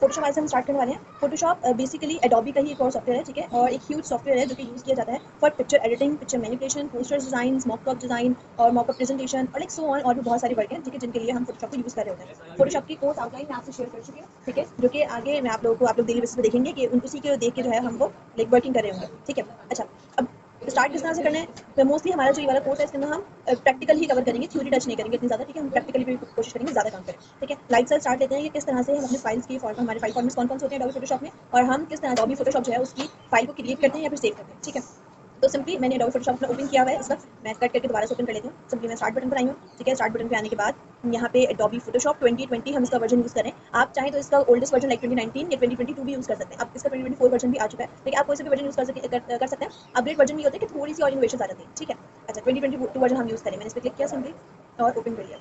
Photoshop आज हम start करने वाले हैं। फोटोशॉप बेसिकली एडोबी का ही एक और सॉफ्टवेयर है, ठीक है, और एक ह्यूज सॉफ्टवेयर है जो कि यूज़ किया जाता है for picture editing, picture manipulation, posters design, mock-up design और मॉकअप प्रेजेंटेशन और लाइक सो ऑन, और भी बहुत सारी वर्क हैं, ठीक है, जिनके लिए हम फोटोशॉप को यूज़ कर रहे होते हैं। फोटोशॉप की कोर्स आउटलाइन मैं आपसे शेयर कर चुकी हूँ, ठीक है, जो कि आगे मैं आप लोगों को, आप लोग डेली बेसिस पे देखेंगे कि उनको उसी के देख के जो है हम वो लाइक वर्किंग कर रहे होंगे, ठीक है। अच्छा, अब स्टार्ट किस तरह से करना है, तो मोस्टली हमारा जो ये वाला कोर्स है इसके अंदर हम प्रैक्टिकल ही कवर करेंगे, थ्योरी टच नहीं करेंगे इतनी ज़्यादा, ठीक है, हम प्रैक्टिकली भी कोशिश करेंगे ज़्यादा काम करें, ठीक है। लाइट से स्टार्ट लेते हैं कि किस तरह से हम अपने फाइल्स की हमारे फाइल फॉर्मेट्स कौन कौन से होते हैं अडोबी फोटोशॉप में, और हम किस तरह अडोबी फोटोशॉप जो है उसकी फाइल को क्रिएट करते हैं या फिर सेव करते हैं, ठीक है। तो सिंपली मैंने अडोबी फोटोशॉप में ओपन किया हुआ है इस वक्त, मैं कट करके दोबारा से ओपन कर लेती हूँ। सिंपली मैं स्टार्ट बटन पर आई हूँ, ठीक है। स्टार्ट बटन पे आने के बाद यहाँ पे अडोबी फोटोशॉप 2020 हम इसका वर्जन यूज़ करें। आप चाहें तो इसका ओल्डेस्ट वर्जन लाइक 2019 या 2022 भी यूज़ कर सकते हैं। अब इसका 2024 वर्जन भी आ चुका है, लेकिन आप कोई सा भी वर्जन यूज़ कर सकते हैं। अपग्रेड वर्जन ये होता है कि थोड़ी सी और इनोवेशन आ जाती है, ठीक है। अच्छा, 2022 वर्जन हम यूज़ करें, मैंने इस पर क्लिक किया सिंपली और ओपन कर लिया।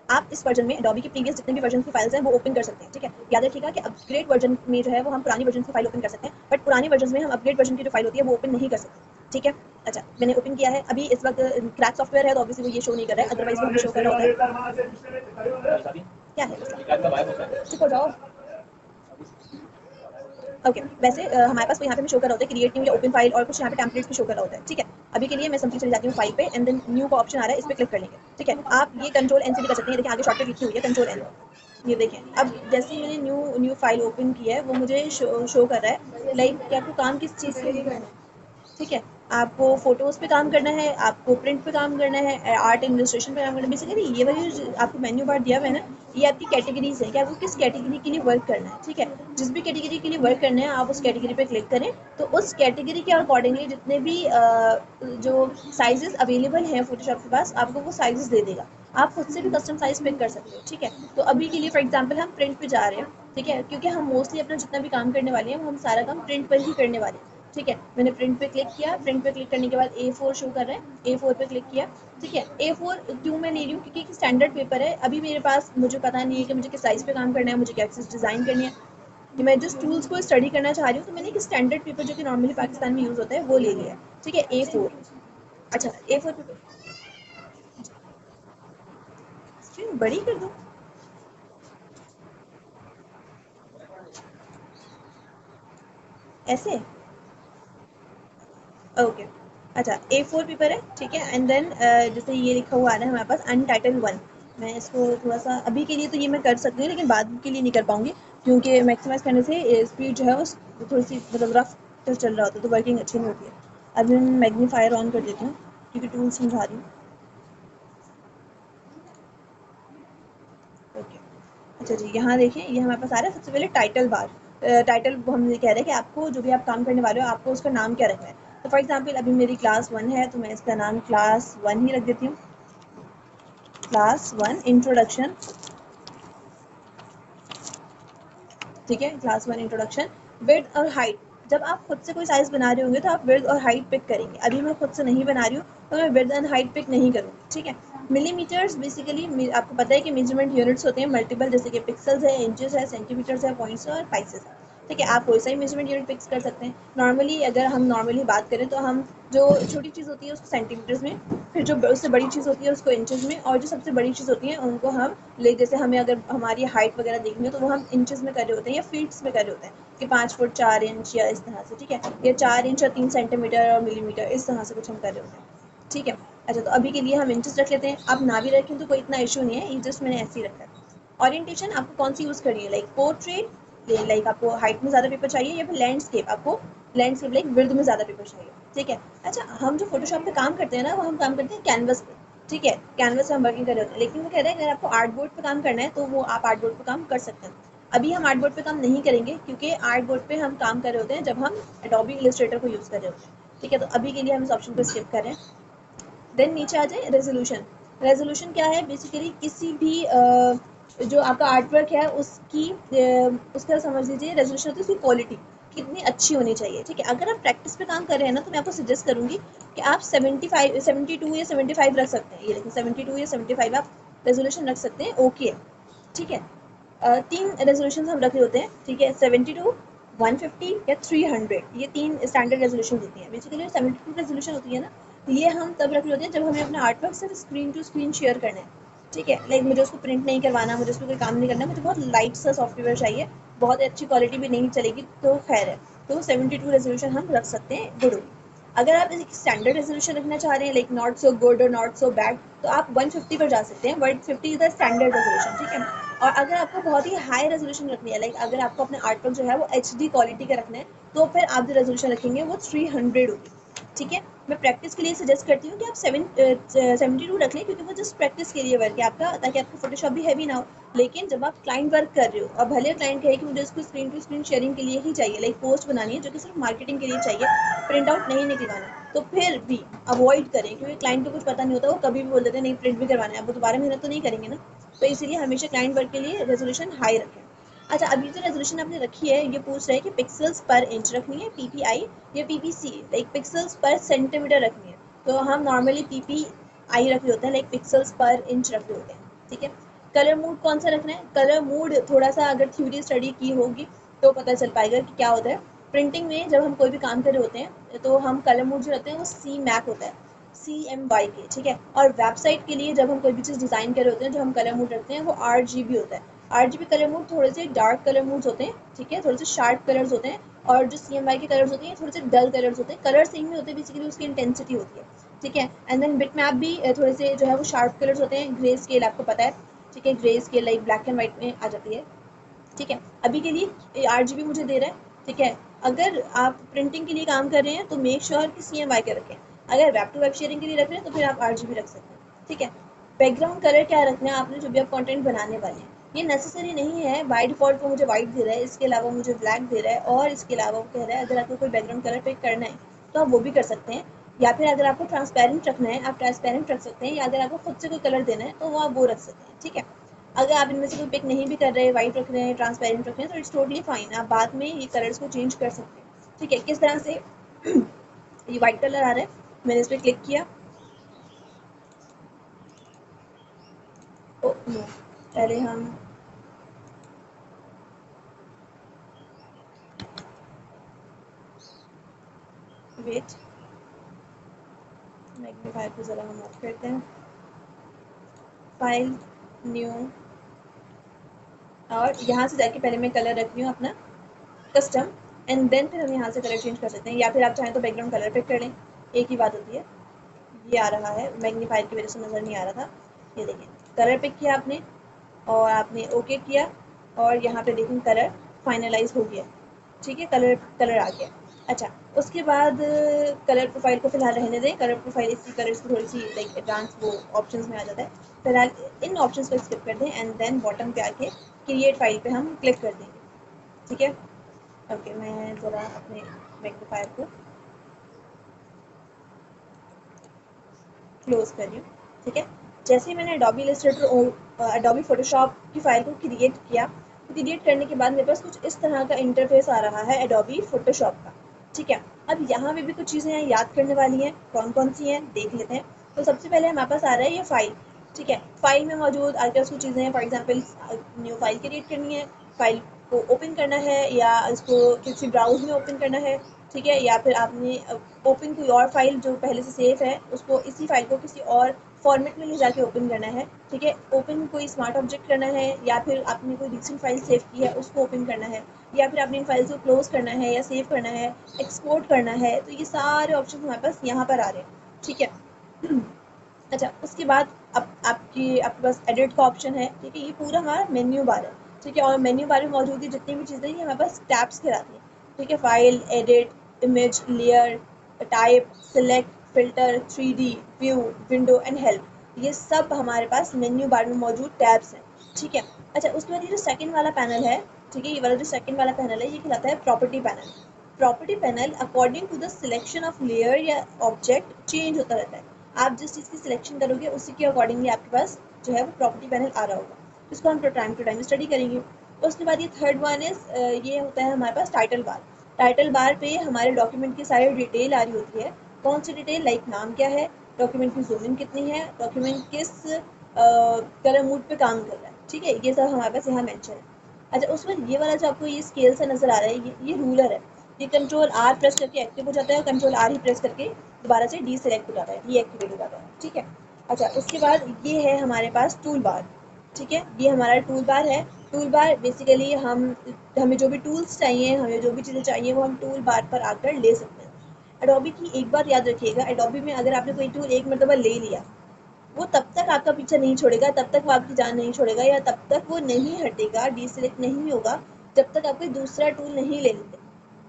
आप इस वर्जन में अडोबी की प्रीवियस जितने भी वर्जन की फाइल्स हैं वो ओपन कर सकते हैं, ठीक है। याद रखिएगा कि अपग्रेड वर्जन में जो है वो हम पुरानी वर्जन की फाइल ओपन कर सकते हैं, बट पुरानी वर्जन में हम अपग्रेड वर्जन की जो फाइल होती है वो ओपन नहीं कर सकते, ठीक है। अच्छा, मैंने ओपन किया है। अभी इस वक्त क्रैक सॉफ्टवेयर है तो ऑब्वियसली वो ये शो नहीं कर रहा है, अदरवाइज वो हमें शो कर रहा होता है। क्या है मसला? चुप हो जाओ। ओके, वैसे हमारे पास यहाँ पे भी शो कर रहा होता है क्रिएट न्यू या ओपन फाइल, और कुछ यहाँ पे टेम्पलेट्स भी शो कर रहा होता है, ठीक है। अभी के लिए मैं सिंपली चली जाती हूँ फाइल पे एंड देन न्यू का ऑप्शन आ रहा है, इस पर क्लिक कर लेंगे, ठीक है। आप ये कंट्रोल एन से भी कर सकते हैं, देखिए आगे शॉर्टकट लिखी हुई है कंट्रोल एन, ये देखें। अब जैसे ही मैंने न्यू फाइल ओपन की है वो मुझे शो कर रहा है लाइक कि आपको काम किस चीज़ के लिए करना है, ठीक है। आपको फोटोज़ पे काम करना है, आपको प्रिंट पे काम करना है, आर्ट इलस्ट्रेशन पे काम करना है। बेसिकली ये वाली जो आपको मेन्यू बार दिया हुआ है ना, ये आपकी कैटेगरीज है कि आपको किस कैटेगरी के लिए वर्क करना है, ठीक है। जिस भी कैटेगरी के लिए वर्क करना है आप उस कैटेगरी पे क्लिक करें, तो उस कैटेगरी के अकॉर्डिंगली जितने भी जो साइजेस अवेलेबल हैं फोटोशॉप के पास, आपको वो साइजेस दे देगा। आप खुद से भी कस्टम साइज पिक कर सकते हो, ठीक है। तो अभी के लिए फॉर एग्जाम्पल हम प्रिंट पे जा रहे हैं, ठीक है, क्योंकि हम मोस्टली अपना जितना भी काम करने वाले हैं वो हम सारा काम प्रिंट पर ही करने वाले हैं, ठीक है। मैंने प्रिंट पे क्लिक किया, प्रिंट पे क्लिक करने के बाद A4 शो कर रहा है, A4 पे क्लिक किया, ठीक है। A4 क्यों मैं ले रही हूँ, क्योंकि एक स्टैंडर्ड पेपर है। अभी मेरे पास, मुझे पता नहीं है कि मुझे किस साइज़ पे काम करना है, मुझे क्या चीज़ डिज़ाइन करनी है, कि मैं जिस टूल्स को स्टडी करना चाह रही हूँ, तो मैंने एक स्टैंडर्ड पेपर जो कि नॉर्मली पाकिस्तान में यूज़ होता है वो ले लिया है, ठीक है। A4, अच्छा A4 पेपर स्क्रीन बड़ी कर दूँ, ऐसे, ओके। अच्छा, A4 पेपर है, ठीक है, एंड देन जैसे ये लिखा हुआ आ रहा है हमारे पास अनटाइटल 1। मैं इसको थोड़ा सा, अभी के लिए तो ये मैं कर सकती हूँ लेकिन बाद के लिए नहीं कर पाऊंगी, क्योंकि मैक्सिमाइज करने से स्पीड जो है वो थोड़ी सी मतलब रफ चल रहा होता है तो वर्किंग अच्छी नहीं होती है। अभी मैं मैग्नीफायर ऑन कर देती हूँ क्योंकि टूल समझा रही हूँ, ओके। अच्छा जी, यहाँ देखिए ये हमारे पास आ रहा है सबसे पहले टाइटल बार। टाइटल हम ये कह रहे हैं कि आपको जो भी आप काम करने वाले हो आपको उसका नाम क्या रखना है। तो फॉर एग्जांपल अभी मेरी क्लास 1 है तो मैं इसका नाम क्लास 1 ही रख देती हूँ, क्लास 1 इंट्रोडक्शन, ठीक है, क्लास 1 इंट्रोडक्शन। विड्थ और हाइट, जब आप खुद से कोई साइज़ बना रहे होंगे तो आप विड्थ और हाइट पिक करेंगे। अभी मैं खुद से नहीं बना रही हूँ तो मैं विड्थ एंड हाइट पिक नहीं करूँगी, ठीक है। मिलीमीटर्स बेसिकली आपको पता है कि मेजरमेंट यूनिट्स होते हैं मल्टीपल, जैसे कि पिक्सल्स है, इंचेस है, सेंटीमीटर्स है, पॉइंट्स है और पाइसेस है, ठीक है। आप कोई सा ही मेजरमेंट यूनिट फिक्स कर सकते हैं। नॉर्मली अगर हम नॉर्मली बात करें तो हम जो छोटी चीज़ होती है उसको सेंटीमीटर्स में, फिर जो उससे बड़ी चीज़ होती है उसको इंचेस में, और जो सबसे बड़ी चीज़ होती है उनको हम ले, जैसे हमें अगर हमारी हाइट वगैरह देखनी हो तो वो हम इंचेस में कर रहे होते हैं या फीट्स में कर रहे होते हैं कि 5 फुट 4 इंच या इस तरह से, ठीक है, या 4 इंच और 3 सेंटीमीटर और मिलीमीटर, इस तरह से कुछ हम कर रहे होते हैं, ठीक है। अच्छा, तो अभी के लिए हम इंचेस रख लेते हैं, आप ना भी रखें तो कोई इतना इशू नहीं है, ये जस्ट मैंने ऐसे ही रखा है। ओरिएंटेशन आपको कौन सी यूज़ करनी है, लाइक पोर्ट्रेट, लाइक आपको हाइट में ज़्यादा पेपर चाहिए, या फिर लैंडस्केप, आपको लैंडस्केप लाइक विड्थ में ज़्यादा पेपर चाहिए, ठीक है। अच्छा, हम जो फोटोशॉप पे काम करते हैं ना वो हम काम करते हैं कैनवस पे, ठीक है, कैनवस से हम वर्किंग कर रहे होते हैं, लेकिन वो कह रहे हैं अगर आपको आर्ट बोर्ड पे काम करना है तो वो आप आर्ट बोर्ड पे काम कर सकते हैं। अभी हम आर्ट बोर्ड पे काम नहीं करेंगे क्योंकि आर्ट बोर्ड पे हम काम कर रहे होते हैं जब हम एडोबी इलस्ट्रेटर को यूज़ कर रहे होते हैं, ठीक है। तो अभी के लिए हम इस ऑप्शन को स्किप कर रहे हैं। देन नीचे आ जाए रेजोल्यूशन। रेजोल्यूशन क्या है, बेसिकली किसी भी जो आपका आर्ट वर्क है उसकी उसका समझ लीजिए रेजोल्यूशन होती है उसकी क्वालिटी कितनी अच्छी होनी चाहिए, ठीक है। अगर आप प्रैक्टिस पे काम कर रहे हैं ना तो मैं आपको सजेस्ट करूंगी कि आप 75 72 या 75 रख सकते हैं, ये देखिए 72 या 75 आप रेजोल्यूशन रख सकते हैं, ओके, ठीक है। तीन रेजोल्यूशन हम रख रहे होते हैं, ठीक है, 72, 150 या 300, ये तीन स्टैंडर्ड रेजोल्यूशन होती हैं। बेसिकली 72 रेजोल्यूशन होती है ना, ये हम तब रख रहे होते हैं जब हमें अपना आर्ट वर्क सिर्फ स्क्रीन टू स्क्रीन शेयर करना है, ठीक है, लाइक मुझे उसको प्रिंट नहीं करवाना, मुझे उसको कोई काम नहीं करना, मुझे बहुत लाइट सा सॉफ्टवेयर चाहिए बहुत अच्छी क्वालिटी भी नहीं चलेगी तो खैर है, तो 72 रेजोल्यूशन हम रख सकते हैं, गुड होगी। अगर आप एक स्टैंडर्ड रेजोल्यूशन रखना चाह रहे हैं लाइक नॉट सो गुड और नॉट सो बैड, तो आप 150 पर जा सकते हैं। 150 इज द स्टैंडर्ड रेजोल्यूशन, ठीक है। और अगर आपको बहुत ही हाई रेजोल्यूशन रखनी है, लाइक अगर आपको अपने आर्टिकल जो है वो HD क्वालिटी का रखना है, तो फिर आप जो रेजोल्यूशन रखेंगे वो 300 होगी, ठीक है। मैं प्रैक्टिस के लिए सजेस्ट करती हूँ कि आप 72 रख लें, क्योंकि वो जस्ट प्रैक्टिस के लिए वर्क है आपका, ताकि आपको फोटोशॉप भी हैवी ना हो। लेकिन जब आप क्लाइंट वर्क कर रहे हो और भले क्लाइंट कहे कि मुझे इसको स्क्रीन टू स्क्रीन शेयरिंग के लिए ही चाहिए, लाइक पोस्ट बनानी है जो कि सिर्फ मार्केटिंग के लिए चाहिए, प्रिंट आउट नहीं निकलवाना, तो फिर भी अवॉइड करें, क्योंकि क्लाइंट को कुछ पता नहीं होता, वो कभी भी बोल देते हैं नहीं प्रिंट भी करवाना है, वो दोबारा मेहनत तो नहीं करेंगे ना। तो इसीलिए हमेशा क्लाइंट वर्क के लिए रेजोल्यूशन हाई रखें। अच्छा, अभी जो रेजोल्यूशन आपने रखी है, ये पूछ रहे हैं कि पिक्सल्स पर इंच रखनी है, PPI या PPC, लाइक पिक्सल्स पर सेंटीमीटर रखनी है। तो हम नॉर्मली PPI रख रहे होते हैं, लाइक पिक्सल्स पर इंच रख रहे होते हैं, ठीक है। कलर मूड कौन सा रखना है? कलर मूड थोड़ा सा अगर थ्योरी स्टडी की होगी तो पता चल पाएगा कि क्या होता है। प्रिंटिंग में जब हम कोई भी काम कर रहे होते हैं, तो हम कलर मूड जो रखते हैं वो CMYK होता है, CMYK, ठीक है। और वेबसाइट के लिए जब हम कोई भी चीज़ डिज़ाइन कर रहे होते हैं, जो हम कलर मूड रखते हैं वो RGB होता है। RGB कलर मूड थोड़े से डार्क कलर मूड्स होते हैं, ठीक है, थोड़े से शार्प कलर्स होते हैं। और जो CMYK के कलर्स होते हैं थोड़े से डल कलर्स होते हैं, कलर सेम ही होते हैं, बेसिकली उसकी इंटेंसिटी होती है, ठीक है। एंड देन बिट मैप भी थोड़े से जो है वो शार्प कलर्स होते हैं, ग्रे स्केल आपको पता है, ठीक है, grey scale like black and white में आ जाती है, ठीक है। अभी के लिए RGB मुझे दे रहा है, ठीक है। अगर आप प्रिंटिंग के लिए काम कर रहे हैं तो मेक श्योर कि CMYK रखें। अगर वेब टू वेब शेयरिंग के लिए रख रहे हैं तो फिर आप RGB रख सकते हैं, ठीक है। बैकग्राउंड कलर क्या रखना है आपने, जो भी आप कंटेंट बनाने वाले हैं, ये नेसेसरी नहीं है। बाय डिफॉल्ट वो मुझे व्हाइट दे रहा है, इसके अलावा मुझे ब्लैक दे रहा है, और इसके अलावा वो कह रहा है अगर आपको कोई बैकग्राउंड कलर पिक करना है तो आप वो भी कर सकते हैं। या फिर अगर आपको ट्रांसपेरेंट रखना है, आप ट्रांसपेरेंट रख सकते हैं, या अगर आपको खुद से कोई कलर देना है तो वो आप वो रख सकते हैं, ठीक है। अगर आप इनमें से कोई पिक नहीं भी कर रहे, व्हाइट रख रहे हैं, ट्रांसपेरेंट रख रहे हैं, तो इट्स टोटली फाइन, आप बाद में ये कलर्स को चेंज कर सकते हैं, ठीक है। किस तरह से ये व्हाइट कलर आ रहा है, मैंने इस पर क्लिक किया, ओ नो, पहले हम वेट, मैग्नीफायर को ज़रा हम ऑफ करते हैं, फाइल, न्यू, और यहाँ से जाके पहले मैं कलर रख रही हूँ अपना कस्टम, एंड देन फिर हम यहाँ से कलर चेंज कर सकते हैं, या फिर आप चाहें तो बैकग्राउंड कलर पिक कर लें, एक ही बात होती है। ये आ रहा है, मैग्नीफायर की वजह से नज़र नहीं आ रहा था, ये देखिए कलर पिक किया आपने और आपने ओके किया, और यहाँ पे देखें कलर फाइनलाइज हो गया, ठीक है, कलर कलर आ गया। अच्छा, उसके बाद कलर प्रोफाइल को फिलहाल रहने दें, कलर प्रोफाइल इसकी कलर्स की थोड़ी सी लाइक एडवांस वो ऑप्शंस में आ जाता है, फिलहाल इन ऑप्शंस को स्किप कर दें, एंड देन बॉटम पे आके क्रिएट फाइल पे हम क्लिक कर देंगे, ठीक है। ओके, मैं ज़रा अपने मैग्नीफायर को क्लोज कर रही हूँ, ठीक है। जैसे ही मैंने एडोबी इलस्ट्रेटर और एडोबी फोटोशॉप की फाइल को क्रिएट किया, तो क्रिएट करने के बाद मेरे पास कुछ इस तरह का इंटरफेस आ रहा है एडोबी फोटोशॉप का, ठीक है। अब यहाँ पे भी कुछ चीज़ें हैं याद करने वाली हैं, कौन कौन सी हैं देख लेते हैं। तो सबसे पहले हमारे पास आ रहा है ये फाइल, ठीक है। फाइल में मौजूद आगे कुछ चीज़ें हैं, for example new file create करनी है, फाइल को ओपन करना है, या इसको किसी ब्राउज में ओपन करना है, ठीक है, या फिर आपने ओपन कोई और फाइल जो पहले से सेव है उसको, इसी फाइल को किसी और फॉर्मेट में ले जाके ओपन करना है, ठीक है। ओपन कोई स्मार्ट ऑब्जेक्ट करना है, या फिर आपने कोई रिसेंट फाइल सेव की है उसको ओपन करना है, या फिर आपने इन फाइल्स को क्लोज करना है या सेव करना है, एक्सपोर्ट करना है, तो ये सारे ऑप्शन हमारे पास यहाँ पर आ रहे हैं, ठीक है। अच्छा, उसके बाद अब आपके पास एडिट का ऑप्शन है, ठीक है। ये पूरा हमारा मेन्यू बार है, ठीक है। और मेन्यू बार में मौजूद है जितनी भी चीज़ें ये हमारे पास टैब्स कहलाती हैं, ठीक है। File, edit, image, layer, type, select, filter, 3D, view, window and help, ये सब हमारे पास मेन्यू बार में मौजूद टैब्स हैं, ठीक है। अच्छा, उसके बाद ये जो सेकंड वाला पैनल है, ठीक है, ये वाला जो सेकंड वाला पैनल है ये कहलाता है property panel. Property panel according to the selection of layer या ऑब्जेक्ट चेंज होता रहता है। आप जिस चीज़ की सिलेक्शन करोगे उसी के अकॉर्डिंगली आपके पास जो है वो प्रॉपर्टी पैनल आ रहा होगा, इसको हम टाइम टू टाइम स्टडी करेंगे। उसके बाद ये थर्ड वन इज ये होता है हमारे पास टाइटल बार। टाइटल बार पे हमारे डॉक्यूमेंट की सारी डिटेल आ रही होती है। कौन सी डिटेल, लाइक नाम क्या है, डॉक्यूमेंट की जूमिंग कितनी है, डॉक्यूमेंट किस कलर मूड पे काम कर रहा है, ठीक है, ये सब हमारे पास यहाँ मेंशन है। अच्छा, उसमें ये वाला जो आपको ये स्केल सा नजर आ रहा है, ये रूलर है, ये कंट्रोल आर प्रेस करके एक्टिव हो जाता है, और कंट्रोल आर ही प्रेस करके दोबारा से डी सेलेक्ट हो जाता है, डीएक्टिवेट हो जाता है, ठीक है। अच्छा, उसके बाद ये है हमारे पास टूल बार, ठीक है, ये हमारा टूल बार है। टूल बार बेसिकली हमें जो भी टूल्स चाहिए, हमें जो भी चीज़ें चाहिए वो हम टूल बार पर आकर ले सकते हैं। एडोबी की एक बात याद रखिएगा, एडोबी में अगर आपने कोई टूल एक मरतबा ले लिया, वो तब तक आपका पीछा नहीं छोड़ेगा, तब तक वो आपकी जान नहीं छोड़ेगा, या तब तक वो नहीं हटेगा, डीसेलेक्ट नहीं होगा, जब तक आप कोई दूसरा टूल नहीं ले लेते।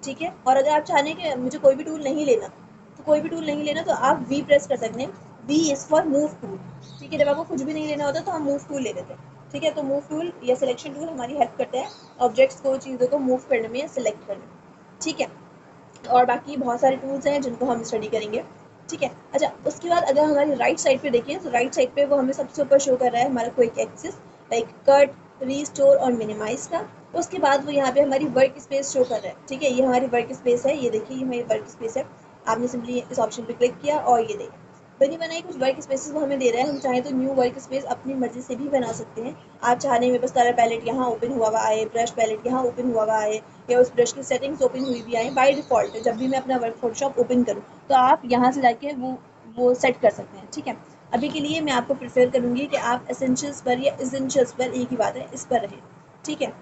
ठीक है, और अगर आप चाहें कि मुझे कोई भी टूल नहीं लेना, तो कोई भी टूल नहीं लेना तो आप वी प्रेस कर सकते हैं। V is for move tool. ठीक है, जब आपको कुछ भी नहीं लेना होता तो हम मूव टूल ले लेते हैं। ठीक है, तो मूव टूल या सिलेक्शन टूल हमारी हेल्प करता है ऑब्जेक्ट्स को, चीज़ों को मूव करने में या सिलेक्ट करने में। ठीक है, और बाकी बहुत सारे टूल्स हैं जिनको हम स्टडी करेंगे। ठीक है, अच्छा उसके बाद अगर हमारी राइट साइड पे देखें तो राइट साइड पे वो हमें सबसे ऊपर शो कर रहा है हमारा quick access, like cut, restore और मिनिमाइज का। उसके बाद वो यहाँ पे हमारी वर्क स्पेस शो कर रहा है। ठीक है, ये हमारी वर्क स्पेस है, ये देखिए ये हमारी वर्क स्पेस है। आपने सिंपली इस ऑप्शन पे क्लिक किया और ये देखिए बनी बनाई कुछ वर्क स्पेसेस वो हमें दे रहा है। हम चाहें तो न्यू वर्क स्पेस अपनी मर्जी से भी बना सकते हैं। आप चाह रहे हैं बस कलर पैलेट यहाँ ओपन हुआ हुआ आए, ब्रश पैलेट यहाँ ओपन हुआ हुआ आए, या उस ब्रश की सेटिंग्स ओपन हुई भी आए। बाय डिफ़ॉल्ट जब भी मैं अपना वर्क फोटोशॉप ओपन करूँ तो आप यहाँ से जाके वो सेट कर सकते हैं। ठीक है, अभी के लिए मैं आपको प्रेफर करूँगी कि आप एसेंशियल्स पर या एसेंशियल्स पर, एक ही बात है, इस पर रहें। ठीक है,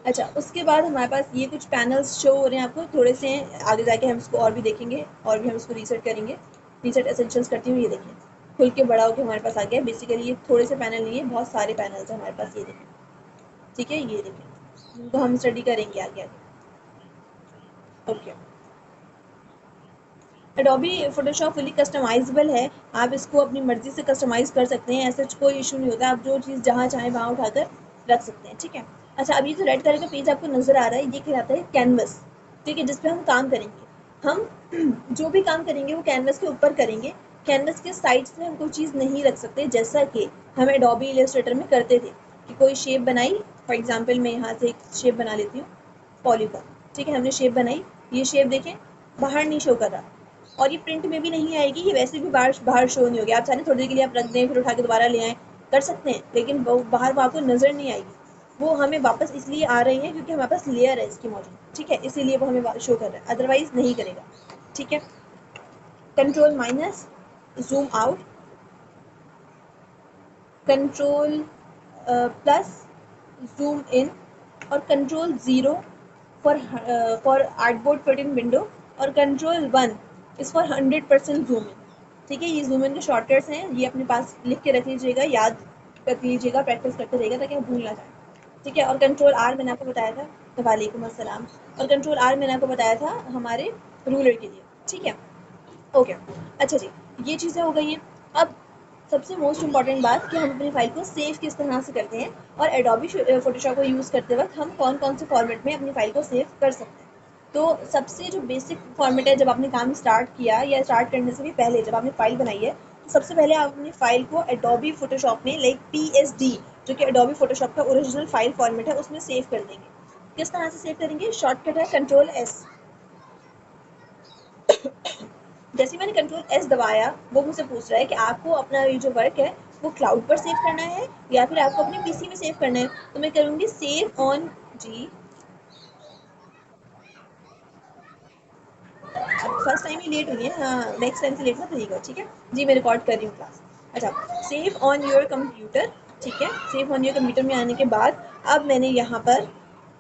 अच्छा उसके बाद हमारे पास ये कुछ पैनल्स शो हो रहे हैं आपको, थोड़े से हैं, आगे जाके हम इसको और भी देखेंगे और भी हम इसको रीसेट करेंगे। रीसेट एसेंशियल्स करती हूँ, ये देखिए खुल के बड़ा होकर हमारे पास आ गया। बेसिकली ये थोड़े से पैनल नहीं है, बहुत सारे पैनल्स हैं हमारे पास, ये देखिए। ठीक है, ये देखिए, इनको हम स्टडी करेंगे आगे आगे। Okay, Adobe Photoshop fully customisable है। आप इसको अपनी मर्जी से कस्टमाइज़ कर सकते हैं, ऐसा कोई इशू नहीं होता। आप जो चीज़ जहाँ चाहें वहाँ उठाकर रख सकते हैं। ठीक है, अच्छा अब ये जो रेड कलर का पेज आपको नज़र आ रहा है, ये कहलाता है कैनवस। ठीक है, जिस पे हम काम करेंगे। हम जो भी काम करेंगे वो कैनवस के ऊपर करेंगे। कैनवस के साइड्स में हम कोई चीज़ नहीं रख सकते, जैसा कि हम एडोबी इलस्ट्रेटर में करते थे कि कोई शेप बनाई। फॉर एग्जाम्पल मैं यहाँ से एक शेप बना लेती हूँ, पॉलीगॉन। ठीक है, हमने शेप बनाई, ये शेप देखें बाहर नहीं शो कर रहा, और ये प्रिंट में भी नहीं आएगी, ये वैसे भी बाहर बाहर शो नहीं होगी। आप चाहें थोड़ी देर के लिए आप रख दें, फिर उठा के दोबारा ले आएँ, कर सकते हैं, लेकिन वो बाहर वो आपको नज़र नहीं आएगी। वो हमें वापस इसलिए आ रही है क्योंकि हमारे पास लेयर है इसकी मौजूद। ठीक है, इसीलिए वो हमें शो कर रहा है, अदरवाइज नहीं करेगा। ठीक है, control minus zoom out, control plus zoom in, और control zero for artboard fit in window, और control one is for 100% zoom in. ठीक है, ये जूम इन के शॉर्टकट्स हैं, ये अपने पास लिख के रख लीजिएगा, याद कर लीजिएगा, प्रैक्टिस करते रहिएगा ताकि आप भूल ना जाए। ठीक है, और कंट्रोल आर मैंने आपको बताया था, वालेकुम अस्सलाम, और कंट्रोल आर मैंने आपको बताया था हमारे रूलर के लिए। ठीक है, ओके, अच्छा जी, ये चीज़ें हो गई हैं। अब सबसे मोस्ट इम्पॉर्टेंट बात कि हम अपनी फ़ाइल को सेव किस तरह से करते हैं, और एडोबी फ़ोटोशॉप को यूज़ करते वक्त हम कौन-कौन से फॉर्मेट में अपनी फ़ाइल को सेव कर सकते हैं। तो सबसे जो बेसिक फॉर्मेट है, जब आपने काम स्टार्ट किया या स्टार्ट करने से भी पहले जब आपने फ़ाइल बनाई है, तो सबसे पहले आप अपनी फ़ाइल को एडोबी फ़ोटोशॉप में लाइक पीएसडी, जो कि एडोबी फ़ोटोशॉप का ओरिजिनल फ़ाइल फॉर्मेट है, उसमें सेव कर देंगे। किस तरह से सेव करेंगे? शॉर्टकट है कंट्रोल एस। जैसे ही मैंने कंट्रोल एस दबाया, वो मुझसे पूछ रहा है कि आपको अपना ये जो वर्क है वो क्लाउड पर सेव करना है या फिर आपको अपने पीसी में सेव करना है। तो मैं करूँगी सेव ऑन जी। अब फर्स्ट टाइम ही लेट हुई है, हाँ नेक्स्ट टाइम से लेट मत रहिएगा। ठीक है जी, मैं रिकॉर्ड कर रही हूँ क्लास। अच्छा, सेव ऑन योर कंप्यूटर। ठीक है, सेव ऑन योर कंप्यूटर में आने के बाद अब मैंने यहाँ पर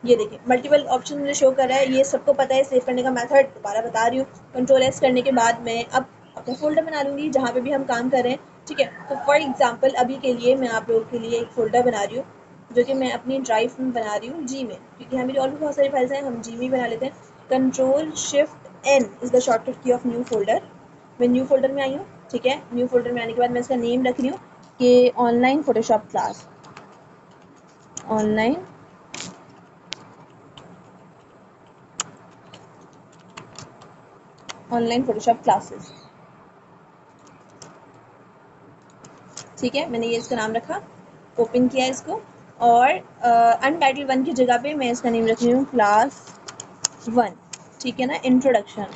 ये देखिए मल्टीपल ऑप्शन मुझे शो कर रहा है। ये सबको पता है सेव करने का मेथड, दोबारा बता रही हूँ। कंट्रोल एस करने के बाद मैं अब अपना फोल्डर बना लूँगी जहाँ पे भी हम काम कर रहे हैं। ठीक है, तो फॉर एग्जांपल अभी के लिए मैं आप लोगों के लिए एक फ़ोल्डर बना रही हूँ, जो कि मैं अपनी ड्राइव में बना रही हूँ, जी में, क्योंकि हमारी और भी बहुत सारी फाइल्स हैं, हम जी में बना लेते हैं। Control shift N is the shortcut key of new folder. मैं न्यू फोल्डर में आई हूँ। ठीक है, न्यू फोल्डर में आने के बाद मैं इसका नेम रख रही हूँ कि online Photoshop class, online online Photoshop classes. ठीक है, मैंने ये इसका नाम रखा, ओपन किया इसको, और अनटाइटल वन की जगह पे मैं इसका नेम रख रही हूँ क्लास वन। ठीक है ना, इंट्रोडक्शन।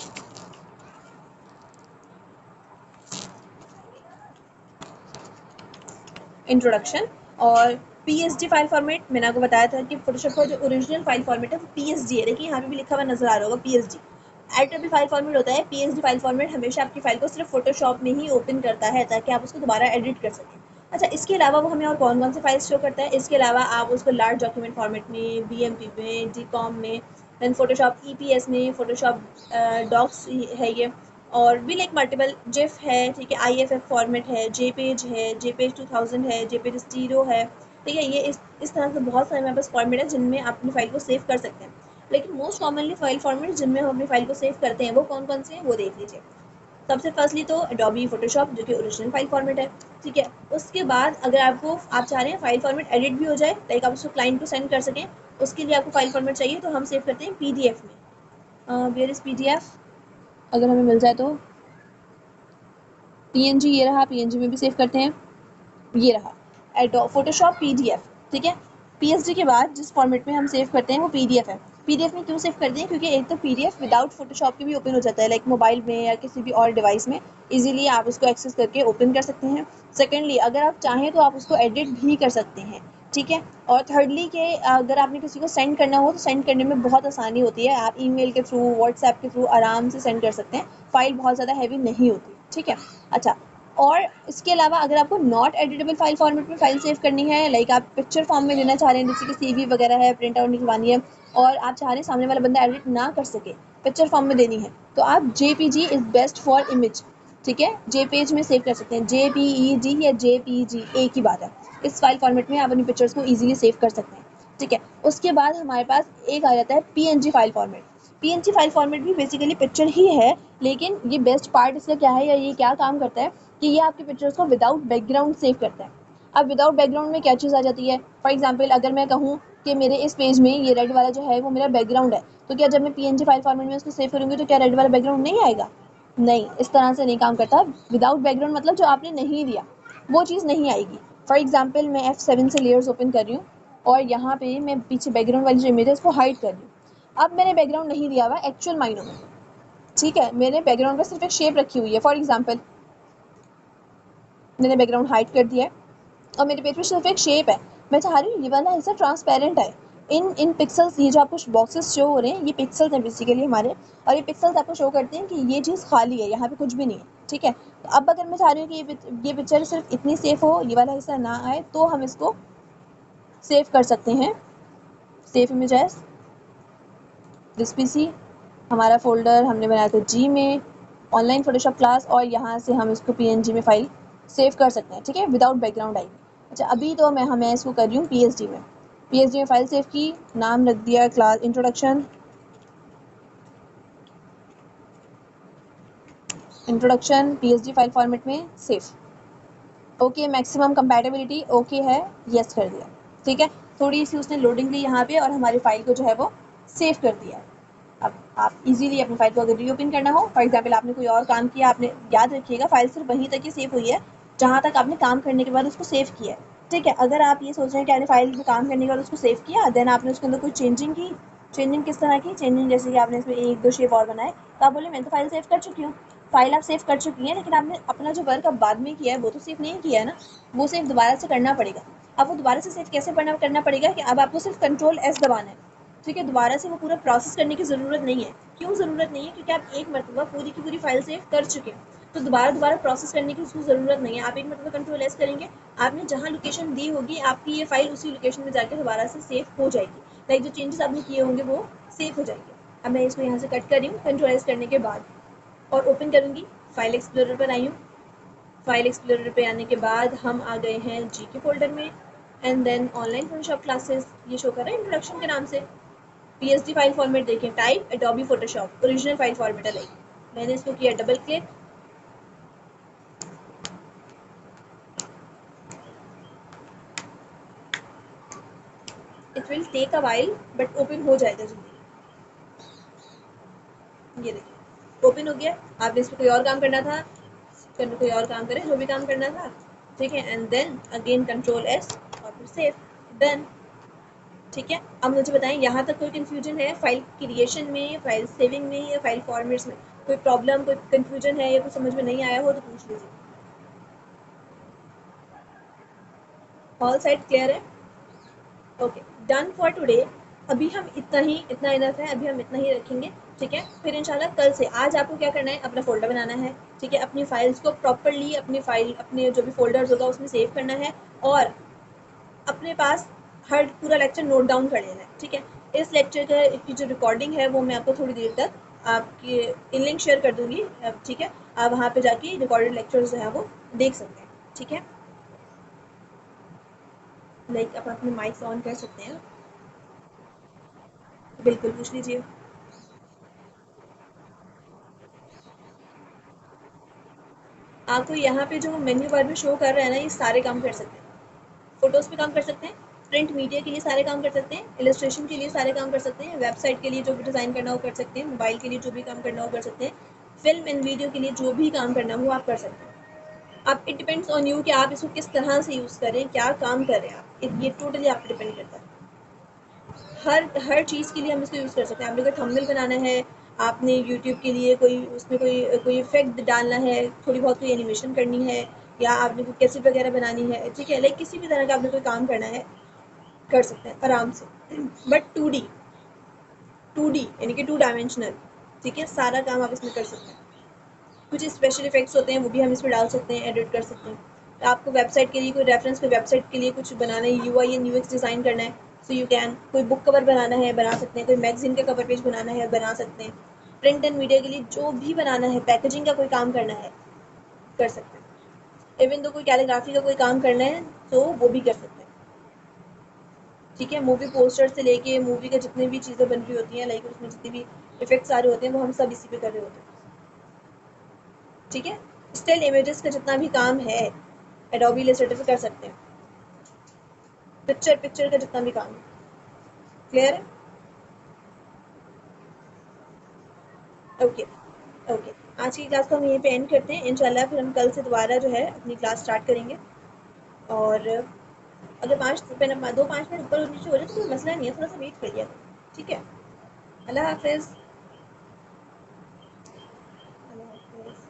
इंट्रोडक्शन, और पीएसडी फाइल फॉर्मेट मैंने आपको बताया था कि फोटोशॉप का जो ओरिजिनल फाइल फॉर्मेट है वो पीएसडी है। देखिए यहाँ पे भी लिखा हुआ नजर आ रहा होगा पीएसडी। एडोबी फाइल फॉर्मेट होता है, पीएसडी फाइल फॉर्मेट हमेशा आपकी फाइल को सिर्फ फोटोशॉप में ही ओपन करता है ताकि आप उसको दोबारा एडिट कर सकें। अच्छा, इसके अलावा वो हमें और कौन-कौन से फाइल्स शो करता है? इसके अलावा आप उसको लार्ज डॉक्यूमेंट फॉर्मेट में, बीएमपी में, जीकॉम में, देन फ़ोटोशॉप ईपीएस में, फ़ोटोशॉप डॉक्स है ये, और भी लाइक मल्टीपल जिफ है, ठीक है, आईएफएफ फॉर्मेट है, जेपेज 2000 है, जेपेज स्टीरियो है, ठीक है? ये इस तरह से बहुत सारे हमारे पास फॉर्मेट है जिनमें आप अपनी फ़ाइल को सेव कर सकते हैं। लेकिन मोस्ट कॉमनली फ़ाइल फॉर्मेट जिनमें हम अपनी फ़ाइल को सेव करते हैं, वो कौन-कौन से हैं, वो देख लीजिए। सबसे फर्स्टली तो एडोबी फोटोशॉप, जो कि ओरिजिनल फाइल फॉर्मेट है, ठीक है। उसके बाद अगर आप चाह रहे हैं फाइल फॉर्मेट एडिट भी हो जाए, लाइक आप उसको क्लाइंट को सेंड कर सकें, उसके लिए आपको फाइल फॉर्मेट चाहिए, तो हम सेव करते हैं पीडीएफ में। वेयर इज पीडीएफ, अगर हमें मिल जाए तो पीएनजी, ये रहा, पीएनजी में भी सेव करते हैं, ये रहा एडो फोटोशॉप पीडीएफ, ठीक है। पीएसडी के बाद जिस फॉर्मेट में हम सेव करते हैं वो पीडीएफ है। पीडीएफ में क्यों सेव करते हैं? क्योंकि एक तो पीडीएफ विदाउट फोटोशॉप के भी ओपन हो जाता है, लाइक मोबाइल में या किसी भी और डिवाइस में इजीली आप उसको एक्सेस करके ओपन कर सकते हैं। सेकेंडली, अगर आप चाहें तो आप उसको एडिट भी कर सकते हैं, ठीक है। और थर्डली के अगर आपने किसी को सेंड करना हो तो सेंड करने में बहुत आसानी होती है, आप ईमेल के थ्रू, व्हाट्सएप के थ्रू आराम से सेंड कर सकते हैं, फाइल बहुत ज़्यादा हैवी नहीं होती, ठीक है। अच्छा, और इसके अलावा अगर आपको नॉट एडिटेबल फाइल फॉर्मेट में फाइल सेव करनी है, लाइक आप पिक्चर फॉर्म में देना चाह रहे हैं, जैसे कि सीवी वगैरह है, प्रिंट आउट निकलवानी है, और आप चाह रहे हैं सामने वाला बंदा एडिट ना कर सके, पिक्चर फॉर्म में देनी है, तो आप JPG is best for image, ठीक है। जेपेज में सेव कर सकते हैं, जेपीईजी या जेपीजी एक ही बात है। इस फाइल फॉर्मेट में आप अपनी पिक्चर्स को ईजिली सेव कर सकते हैं, ठीक है। उसके बाद हमारे पास एक आ जाता है PNG file format. PNG file format भी बेसिकली पिक्चर ही है, लेकिन ये बेस्ट पार्ट इसका क्या है, या ये क्या काम करता है कि ये आपकी पिक्चर्स को विदाउट बैकग्राउंड सेव करता है। अब विदाउट बैकग्राउंड में क्या चीज़ आ जाती है? फॉर एग्जाम्पल, अगर मैं कहूँ कि मेरे इस पेज में ये रेड वाला जो है वो मेरा बैकग्राउंड है, तो क्या जब मैं पीएनजी फाइल फॉर्मेट में उसको सेव करूँगी तो क्या रेड वाला बैकग्राउंड नहीं आएगा? नहीं, इस तरह से नहीं काम करता। विदाउट बैकग्राउंड मतलब जो आपने नहीं दिया वो चीज़ नहीं आएगी। फॉर एग्जाम्पल, मैं F7 से लेयर्स ओपन कर रही हूँ और यहाँ पे मैं पीछे बैकग्राउंड वाली जो इमेज है उसको हाइड कर रही हूँ। अब मैंने बैकग्राउंड नहीं दिया हुआ एक्चुअल मायनों में, ठीक है। मैंने बैकग्राउंड पर सिर्फ एक शेप रखी हुई है। फॉर एग्जाम्पल, मैंने बैकग्राउंड हाइड कर दिया है और मेरे पेज पे सिर्फ एक शेप है। मैं चाह रही हूँ ये वाला हिस्सा ट्रांसपेरेंट है। इन पिक्सल्स, ये जो आपको बॉक्सेस शो हो रहे हैं, ये पिक्सल्स हैं बेसिकली हमारे, और ये पिक्सल्स आपको शो करते हैं कि ये चीज़ खाली है, यहाँ पे कुछ भी नहीं है, ठीक है। तो अब अगर मैं चाह रही हूँ कि ये पिक्चर सिर्फ इतनी सेफ हो, ये वाला हिस्सा ना आए, तो हम इसको सेव कर सकते हैं। Save image as this PC, हमारा फोल्डर हमने बनाया था जी में, ऑनलाइन फोटोशॉप क्लास, और यहाँ से हम इसको पीएनजी में फाइल सेव कर सकते हैं, ठीक है, विदाउट बैकग्राउंड आएगी। अच्छा, अभी तो मैं इसको कर रही हूँ पीएचडी में फाइल सेव की, नाम रख दिया class introduction PhD file format में save. Okay, maximum compatibility okay है, यस कर दिया, ठीक है। थोड़ी सी उसने लोडिंग ली यहाँ पे और हमारी फाइल को जो है वो सेव कर दिया है। अब आप इजीली अपनी फाइल को अगर रीओपन करना हो, फॉर एग्जांपल आपने कोई और काम किया, आपने, याद रखिएगा फाइल सिर्फ वहीं तक ही सेव हुई है जहाँ तक आपने काम करने के बाद उसको सेव किया है, ठीक है। अगर आप ये सोच रहे हैं कि आपने फाइल में काम करने के बाद उसको सेव किया, देन आपने उसके अंदर कोई चेंजिंग की, चेंजिंग किस तरह की चेंजिंग, जैसे कि आपने इसमें एक दो शेप और बनाए, तो आप बोले मैंने तो फाइल सेव कर चुकी हूँ। फाइल आप सेव कर चुकी हैं, लेकिन आपने अपना जो वर्क अब बाद में किया है वो तो सेव नहीं किया है ना, वो सेव दोबारा से करना पड़ेगा। अब वो दोबारा से सेव कैसे करना पड़ेगा कि अब आपको सिर्फ Ctrl+S दबाना है, ठीक है। दोबारा से वो पूरा प्रोसेस करने की ज़रूरत नहीं है। क्यों ज़रूरत नहीं है? क्योंकि आप एक मरतबा पूरी की पूरी फाइल सेव कर चुके हैं, तो दोबारा प्रोसेस करने की उसको ज़रूरत नहीं है। आप एक मरतबा Ctrl+S करेंगे, आपने जहाँ लोकेशन दी होगी आपकी ये फाइल उसी लोकेशन में जाके दोबारा से सेव हो जाएगी, लाइक जो चेंजेस आपने किए होंगे वो सेव हो जाएंगे। अब मैं इसको यहाँ से कट कर रही हूँ Ctrl+S करने के बाद, और ओपन करूँगी, फाइल एक्सप्लोरर पर आई हूँ। फाइल एक्सप्लोरर पे आने के बाद हम आ गए हैं जी के फोल्डर में, and then online Photoshop classes, ये शो कर रहा है इंट्रोडक्शन के नाम से। पीएचडी फाइल फॉर्मेट देखें, type Adobe Photoshop, original file format है, लाइक मैंने इसको किया double click, it will take a while but open हो जाएगा जल्दी। ये देखिए ओपन हो गया। आपने इस पर कोई और काम करना था, कोई और काम करें, जो भी काम करना था, ठीक है, एंड देन अगेन Ctrl+S और फिर सेव, डन, ठीक है। अब मुझे बताएं यहाँ तक कोई कंफ्यूजन है फाइल क्रिएशन में, फाइल सेविंग में, या फाइल फॉर्मेट्स में? कोई प्रॉब्लम, कोई कंफ्यूजन है या कुछ समझ में नहीं आया हो तो पूछ लीजिए। ऑल साइड क्लियर है? Okay, done for today. अभी हम इतना इनफ है, अभी हम इतना ही रखेंगे, ठीक है। फिर इंशाल्लाह कल से, आज आपको क्या करना है, अपना फ़ोल्डर बनाना है, ठीक है। अपनी फाइल्स को प्रॉपर्ली, अपने जो भी फ़ोल्डर्स होगा उसमें सेव करना है, और अपने पास हर पूरा लेक्चर नोट डाउन कर लेना है, ठीक है। इस लेक्चर की जो रिकॉर्डिंग है वो मैं आपको थोड़ी देर तक आपके इन लिंक शेयर कर दूँगी, ठीक है। आप वहाँ पे जाके रिकॉर्डेड लेक्चर्स जो है वो देख सकते हैं, ठीक है। लाइक आप अपने माइक्स ऑन कर सकते हैं। बिल्कुल, पूछ लीजिए। आपको यहाँ पे जो मेन्यू बार में शो कर रहा है ना, ये सारे काम कर सकते हैं। फ़ोटोज़ पे काम कर सकते हैं, प्रिंट मीडिया के लिए सारे काम कर सकते हैं, इलस्ट्रेशन के लिए सारे काम कर सकते हैं, वेबसाइट के लिए जो भी डिज़ाइन करना हो कर सकते हैं, मोबाइल के लिए जो भी काम करना हो कर सकते हैं, फ़िल्म एंड वीडियो के लिए जो भी काम करना हो आप कर सकते हैं। आप इट डिपेंड्स ऑन यू कि आप इसको किस तरह से यूज़ करें, क्या काम कर रहे हैं आप। ये टोटली आप पे डिपेंड करता है। हर चीज़ के लिए हम इसको यूज़ कर सकते हैं। आपने अगर थंबनेल बनाना है, आपने यूट्यूब के लिए कोई उसमें कोई इफ़ेक्ट डालना है, थोड़ी बहुत कोई एनिमेशन करनी है, या आपने कोई कैसेट वगैरह बनानी है, ठीक है, लाइक किसी भी तरह का आपने कोई काम करना है, कर सकते हैं आराम से। बट 2D यानी कि 2 डायमेंशनल, ठीक है, सारा काम आप इसमें कर सकते हैं। कुछ स्पेशल इफेक्ट्स होते हैं वो भी हम इसमें डाल सकते हैं, एडिट कर सकते हैं। आपको वेबसाइट के लिए कोई रेफरेंस, कोई वेबसाइट के लिए कुछ बनाना है, यूआई एंड यूएक्स डिज़ाइन करना है, सो यू कैन। कोई बुक कवर बनाना है, बना सकते हैं। कोई मैगजीन का कवर पेज बनाना है, बना सकते हैं। प्रिंट एंड मीडिया के लिए जो भी बनाना है, पैकेजिंग का कोई काम करना है, कर सकते हैं। इवन तो कोई कैलीग्राफी का कोई काम करना है तो वो भी कर सकते हैं, ठीक है। मूवी पोस्टर से लेके मूवी के जितने भी चीज़ें बन रही होती हैं, लाइक उसमें जितने भी इफेक्ट्स आ रहे होते हैं वो हम सब इसी पे कर रहे होते हैं, ठीक है। स्टिल इमेजेस का जितना भी काम है एडोबी इलस्ट्रेटर से कर सकते हैं। पिक्चर का जितना भी काम है, क्लियर है। Okay, okay. आज की क्लास को हम यहीं पे एंड करते हैं। इंशाल्लाह फिर हम कल से दोबारा जो है अपनी क्लास स्टार्ट करेंगे। और अगर 5 मिनट ऊपर और नीचे हो जाए तो कोई मसला नहीं है, थोड़ा सा वेट करिए, ठीक है। अल्लाह हाफिज़। अल्लाह हाफिज़।